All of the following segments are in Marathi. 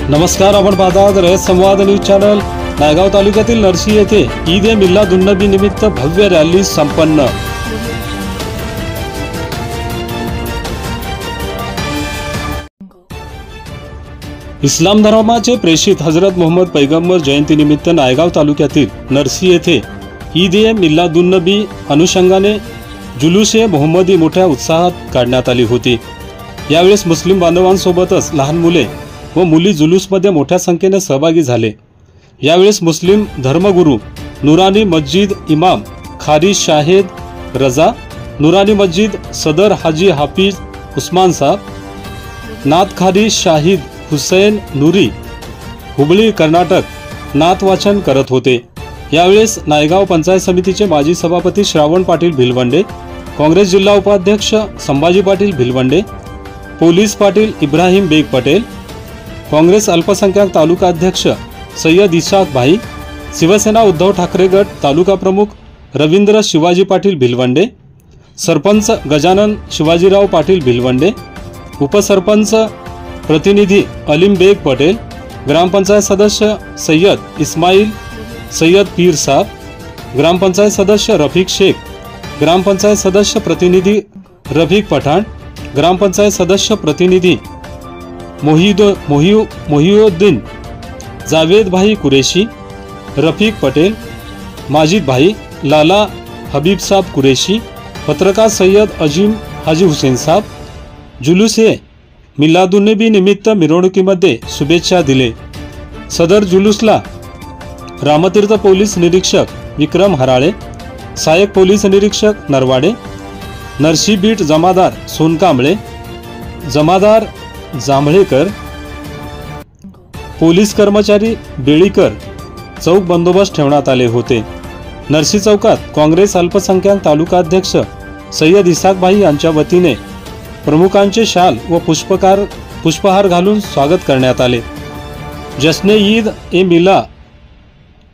नमस्कार, आपण पाहतात रयत संवाद न्यूज चॅनल। नायगाव तालुक्यातील नरसी येथे ईद ए मिलादुन्नबी निमित्त भव्य रॅली संपन्न। इस्लाम धर्माचे प्रेषित हजरत मोहम्मद पैगंबर जयंती निमित्त नायगाव तालुक्यातील नरसी येथे ईद ए मिलादुन्नबी अनुषंगाने जुलूस ए मोहम्मदी मोठ्या उत्साहात काढण्यात आली होती। यावेळेस मुस्लिम बांधवांसोबतच लहान मुले व मुली जुलूसमध्ये मोठ्या संख्येने सहभागी झाले। यावेळेस मुस्लिम धर्मगुरू नुरानी मस्जिद इमाम खारी शाहेद रजा, नुरानी मस्जिद सदर हाजी हाफिज उस्मान साहब, नात खारी शाहिद हुसैन नूरी हुबळी कर्नाटक नात वाचन करत होते। यावेळेस नायगाव पंचायत समितीचे माजी सभापती श्रावण पाटील भिलवंडे, काँग्रेस जिल्हा उपाध्यक्ष संभाजी पाटील भिलवंडे, पोलीस पाटील इब्राहिम बेग पटेल, काँग्रेस अल्पसंख्याक तालुका अध्यक्ष सय्यद इशाक भाई, शिवसेना उद्धव ठाकरे गट तालुका प्रमुख रवींद्र शिवाजी पाटील भिलवंडे, सरपंच गजानन शिवाजीराव पाटील भिलवंडे, उपसरपंच प्रतिनिधी अलीम बेग पटेल, ग्रामपंचायत सदस्य सय्यद इस्माईल सय्यद पीर साहब, ग्रामपंचायत सदस्य रफीक शेख, ग्रामपंचायत सदस्य प्रतिनिधी रफीक पठाण, ग्रामपंचायत सदस्य प्रतिनिधी मोहिउद्दीन जावेद भाई कुरेशी, रफीक पटेल, माजिद भाई, लाला हबीब साहब कुरेशी, पत्रकार सय्यद अजीम हाजी हुसेन साहब जुलूस ए मिलादुन्नबी निमित्त मिरवणुकीमध्ये शुभेच्छा दिले। सदर जुलूसला रामतीर्थ पोलीस निरीक्षक विक्रम हराळे, सहाय्यक पोलीस निरीक्षक नरवाडे, नरसी बीट जमादार सोनकांबळे, जमादार जांभळेकर, पोलीस कर्मचारी बेळीकर चौक बंदोबस्त ठेवण्यात आले होते। नरसी चौकात काँग्रेस अल्पसंख्याक तालुका अध्यक्ष सय्यद इसाक भाई यांच्या वतीने प्रमुखांचे शाल व पुष्पहार घालून स्वागत करण्यात आले। जश्ने ईद ए मिला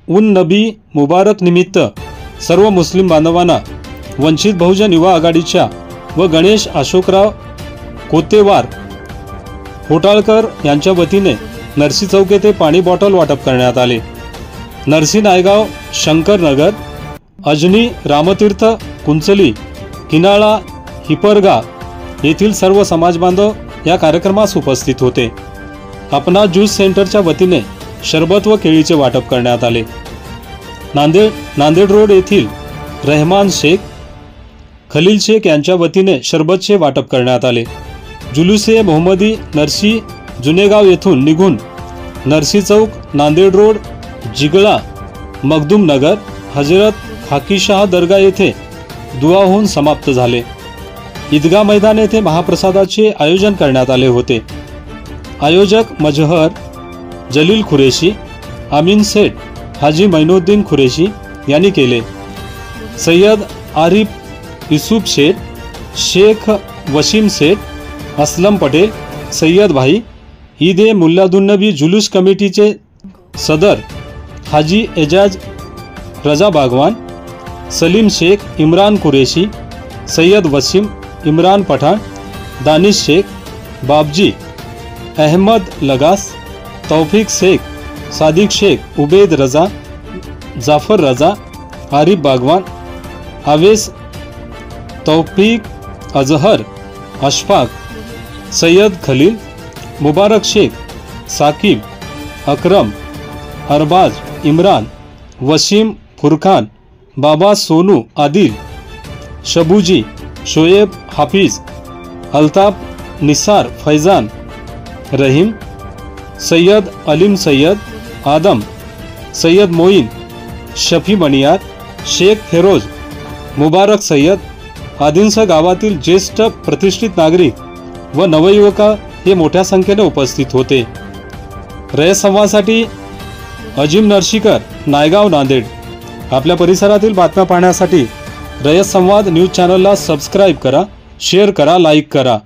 उन नबी मुबारक निमित्त सर्व मुस्लिम बांधवांना वंचित बहुजन युवा आघाडीच्या व गणेश अशोकराव कोतेवार होटाळकर यांच्या वतीने नरसी चौक येथे पाणी बॉटल वाटप करण्यात आले। नरसी नायगाव शंकरनगर अजनी रामतीर्थ कुंचली किनाळा हिपरगा येथील सर्व समाज बांधव या कार्यक्रमास उपस्थित होते। अपना ज्यूस सेंटरच्या वतीने शरबत व केळीचे वाटप करण्यात आले। नांदेड रोड येथील रहमान शेख खलील शेख यांच्या वतीने शरबतचे वाटप करण्यात आले। जुलूस ए मोहम्मदी नरसी जुनेगाव येथून निघून नरसी चौक, नांदेड रोड, जिगळा, मखदूम नगर, हजरत हाकीशाह दर्गा येथे दुआ होऊन समाप्त झाले। ईदगाह मैदान येथे महाप्रसादाचे आयोजन करण्यात आले होते। आयोजक मजहर जलील कुरेशी, अमीन सेठ, हाजी मैनुद्दीन कुरेशी यांनी केले। सय्यद आरिफ युसुफ शेख, शेख वसीम शेख, असलम पटेल, सय्यद भाई, ईद ए मिलादुन्नबी जुलूस कमिटीचे सदर हाजी एजाज रजा बागवान, सलीम शेख, इम्रान कुरेशी, सय्यद वसीम, इम्रान पठाण, दानिश शेख, बाबजी अहमद लगास, तौफीक शेख, सादिक शेख, उबैद रजा, जाफर रजा, आरिफ बागवान, आवेस, तौफीक, अजहर, अशफाक, सय्यद खलील, मुबारक शेख, साकिब, अकरम, अरबाज, इमरान, वसीम, फुरखान, बाबा सोनू, आदिल, शबूजी, शोएब, हाफिज, अल्ताफ, निसार, फैजान, रहीम, सय्यद अलीम, सय्यद आदम, सय्यद मोईन, शफी मणियार, शेख फेरोज, मुबारक सय्यद आदींसह गावातील ज्येष्ठ प्रतिष्ठित नागरिक व नवयुवक हे मोठ्या संख्येने उपस्थित होते। रयत संवादसाठी अजीम नरशीकर, नायगाव, नांदेड। आपल्या परिसरातील बातम्या पाहण्यासाठी रयत संवाद न्यूज चॅनलला सबस्क्राईब करा, शेअर करा, लाईक करा।